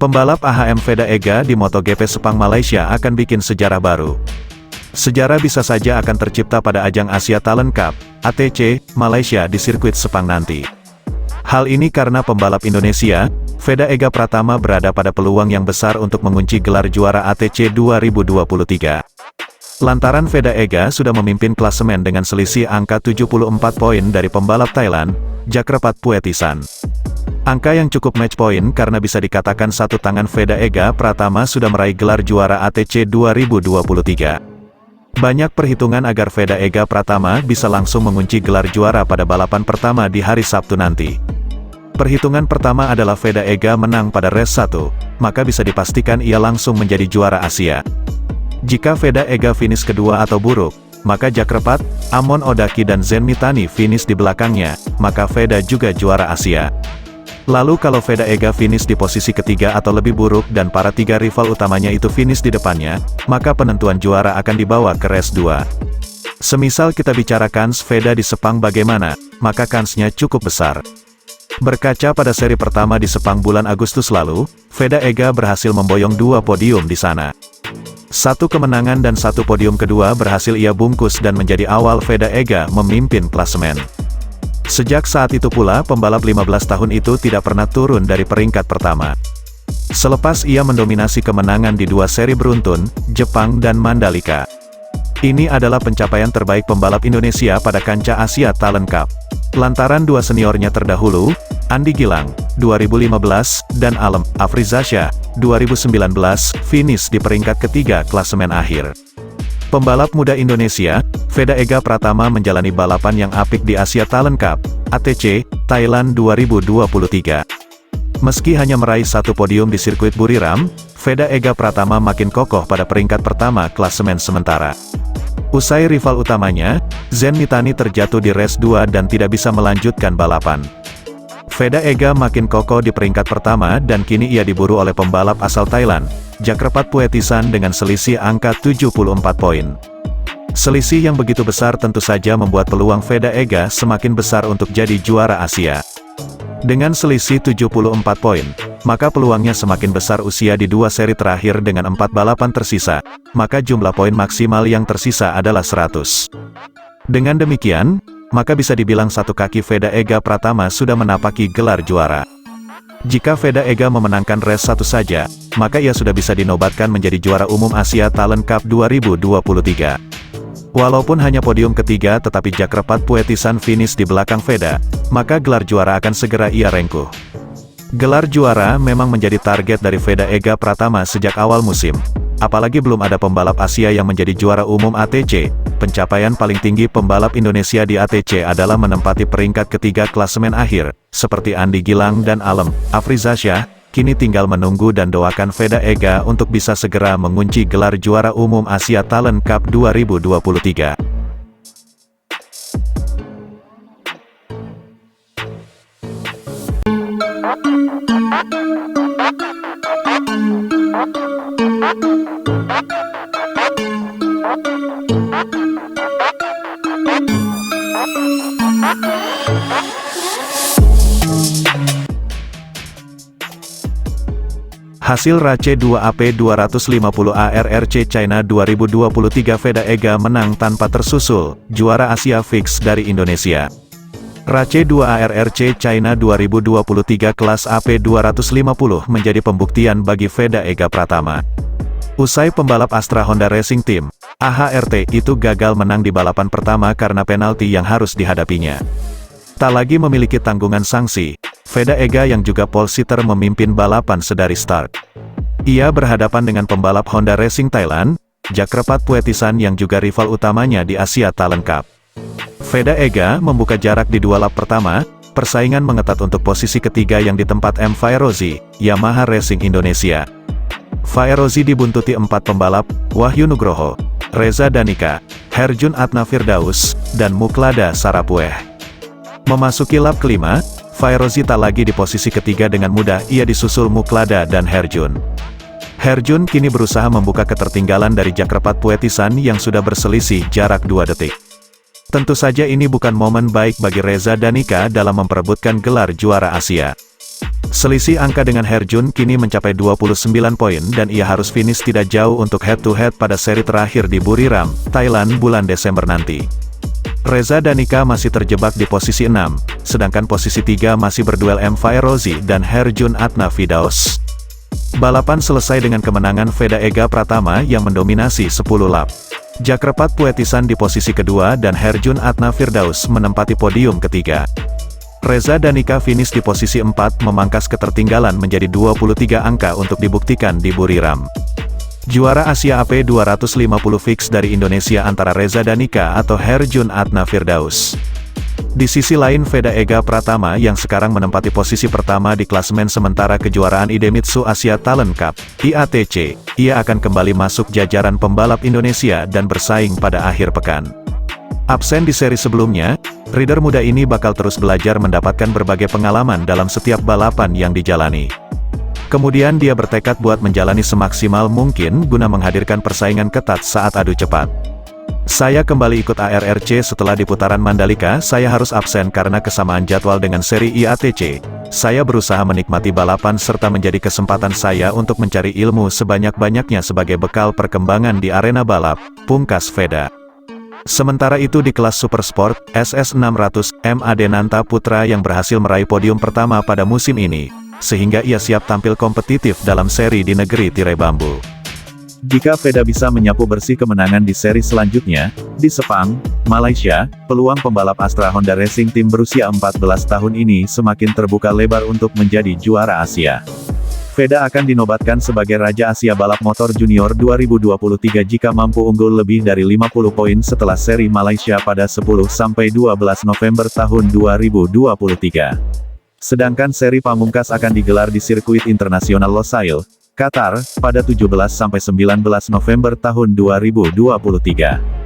Pembalap AHM Veda Ega di MotoGP Sepang Malaysia akan bikin sejarah baru. Sejarah bisa saja akan tercipta pada ajang Asia Talent Cup, ATC, Malaysia di sirkuit Sepang nanti. Hal ini karena pembalap Indonesia, Veda Ega Pratama berada pada peluang yang besar untuk mengunci gelar juara ATC 2023. Lantaran Veda Ega sudah memimpin klasemen dengan selisih angka 74 poin dari pembalap Thailand, Jakrapat Puetisan. Angka yang cukup match point karena bisa dikatakan satu tangan Veda Ega Pratama sudah meraih gelar juara ATC 2023. Banyak perhitungan agar Veda Ega Pratama bisa langsung mengunci gelar juara pada balapan pertama di hari Sabtu nanti. Perhitungan pertama adalah Veda Ega menang pada race 1, maka bisa dipastikan ia langsung menjadi juara Asia. Jika Veda Ega finish kedua atau buruk, maka Jakrapat, Amon Odaki dan Zen Mitani finish di belakangnya, maka Veda juga juara Asia. Lalu kalau Veda Ega finish di posisi ketiga atau lebih buruk dan para tiga rival utamanya itu finish di depannya, maka penentuan juara akan dibawa ke race 2. Semisal kita bicara kans Veda di Sepang bagaimana, maka kansnya cukup besar. Berkaca pada seri pertama di Sepang bulan Agustus lalu, Veda Ega berhasil memboyong 2 podium di sana. 1 kemenangan dan 1 podium kedua berhasil ia bungkus dan menjadi awal Veda Ega memimpin klasemen. Sejak saat itu pula pembalap 15 tahun itu tidak pernah turun dari peringkat pertama. Selepas ia mendominasi kemenangan di 2 seri beruntun, Jepang dan Mandalika. Ini adalah pencapaian terbaik pembalap Indonesia pada kancah Asia Talent Cup. Lantaran 2 seniornya terdahulu, Andi Gilang, 2015, dan Alem Afrizasya, 2019, finish di peringkat ketiga klasemen akhir. Pembalap muda Indonesia, Veda Ega Pratama menjalani balapan yang apik di Asia Talent Cup, ATC, Thailand 2023. Meski hanya meraih 1 podium di sirkuit Buriram, Veda Ega Pratama makin kokoh pada peringkat pertama klasemen sementara. Usai rival utamanya, Zen Mitani terjatuh di race 2 dan tidak bisa melanjutkan balapan. Veda Ega makin kokoh di peringkat pertama dan kini ia diburu oleh pembalap asal Thailand, Jakrapat Puetisan dengan selisih angka 74 poin. Selisih yang begitu besar tentu saja membuat peluang Veda Ega semakin besar untuk jadi juara Asia. Dengan selisih 74 poin, maka peluangnya semakin besar usia di 2 seri terakhir dengan 4 balapan tersisa, maka jumlah poin maksimal yang tersisa adalah 100. Dengan demikian, maka bisa dibilang satu kaki Veda Ega Pratama sudah menapaki gelar juara. Jika Veda Ega memenangkan race 1 saja, maka ia sudah bisa dinobatkan menjadi juara umum Asia Talent Cup 2023. Walaupun hanya podium ketiga tetapi Jakrapat Puetisan finish di belakang Veda, maka gelar juara akan segera ia rengkuh. Gelar juara memang menjadi target dari Veda Ega Pratama sejak awal musim. Apalagi belum ada pembalap Asia yang menjadi juara umum ATC. Pencapaian paling tinggi pembalap Indonesia di ATC adalah menempati peringkat ketiga klasemen akhir, seperti Andi Gilang dan Alem Afrizasya. Kini tinggal menunggu dan doakan Veda Ega untuk bisa segera mengunci gelar juara umum Asia Talent Cup 2023. Hasil RACE 2AP 250 ARRC China 2023 Veda Ega menang tanpa tersusul, juara Asia fix dari Indonesia. RACE 2 ARRC China 2023 kelas AP 250 menjadi pembuktian bagi Veda Ega Pratama. Usai pembalap Astra Honda Racing Team, AHRT itu gagal menang di balapan pertama karena penalti yang harus dihadapinya. Tak lagi memiliki tanggungan sanksi, Veda Ega yang juga pole sitter memimpin balapan sedari start. Ia berhadapan dengan pembalap Honda Racing Thailand, Jakrapat Puetisan yang juga rival utamanya di Asia Talent Cup. Veda Ega membuka jarak di 2 lap pertama, persaingan mengetat untuk posisi ketiga yang ditempat M. Fairozi, Yamaha Racing Indonesia. Fairozi dibuntuti 4 pembalap, Wahyu Nugroho, Reza Danika, Herjun Atna Firdaus, dan Muklada Sarapueh. Memasuki lap kelima, Fairozi tak lagi di posisi ketiga dengan mudah, ia disusul Muklada dan Herjun. Herjun kini berusaha membuka ketertinggalan dari Jackrepat Puetisan yang sudah berselisih jarak 2 detik. Tentu saja ini bukan momen baik bagi Reza Danica dalam memperebutkan gelar juara Asia. Selisih angka dengan Herjun kini mencapai 29 poin dan ia harus finish tidak jauh untuk head-to-head pada seri terakhir di Buriram, Thailand bulan Desember nanti. Reza Danica masih terjebak di posisi 6, sedangkan posisi 3 masih berduel M. Fairozi dan Herjun Atna Firdaus. Balapan selesai dengan kemenangan Veda Ega Pratama yang mendominasi 10 lap. Jackrepat Puetisan di posisi kedua dan Herjun Atna Firdaus menempati podium ketiga. Reza Danica finish di posisi 4 memangkas ketertinggalan menjadi 23 angka untuk dibuktikan di Buriram. Juara Asia AP 250 fix dari Indonesia antara Reza Danica atau Herjun Atna Firdaus. Di sisi lain Veda Ega Pratama yang sekarang menempati posisi pertama di klasemen sementara kejuaraan Idemitsu Asia Talent Cup, IATC, ia akan kembali masuk jajaran pembalap Indonesia dan bersaing pada akhir pekan. Absen di seri sebelumnya, rider muda ini bakal terus belajar mendapatkan berbagai pengalaman dalam setiap balapan yang dijalani. Kemudian dia bertekad buat menjalani semaksimal mungkin guna menghadirkan persaingan ketat saat adu cepat. Saya kembali ikut ARRC setelah di putaran Mandalika saya harus absen karena kesamaan jadwal dengan seri IATC. Saya berusaha menikmati balapan serta menjadi kesempatan saya untuk mencari ilmu sebanyak-banyaknya sebagai bekal perkembangan di arena balap, pungkas Veda. Sementara itu di kelas Super Sport, SS600, M. Adenanta Putra yang berhasil meraih podium pertama pada musim ini, sehingga ia siap tampil kompetitif dalam seri di negeri tirai bambu. Jika Veda bisa menyapu bersih kemenangan di seri selanjutnya, di Sepang, Malaysia, peluang pembalap Astra Honda Racing Team berusia 14 tahun ini semakin terbuka lebar untuk menjadi juara Asia. Veda akan dinobatkan sebagai Raja Asia Balap Motor Junior 2023 jika mampu unggul lebih dari 50 poin setelah seri Malaysia pada 10-12 November tahun 2023. Sedangkan seri pamungkas akan digelar di sirkuit internasional Losail, Qatar, pada 17-19 November tahun 2023.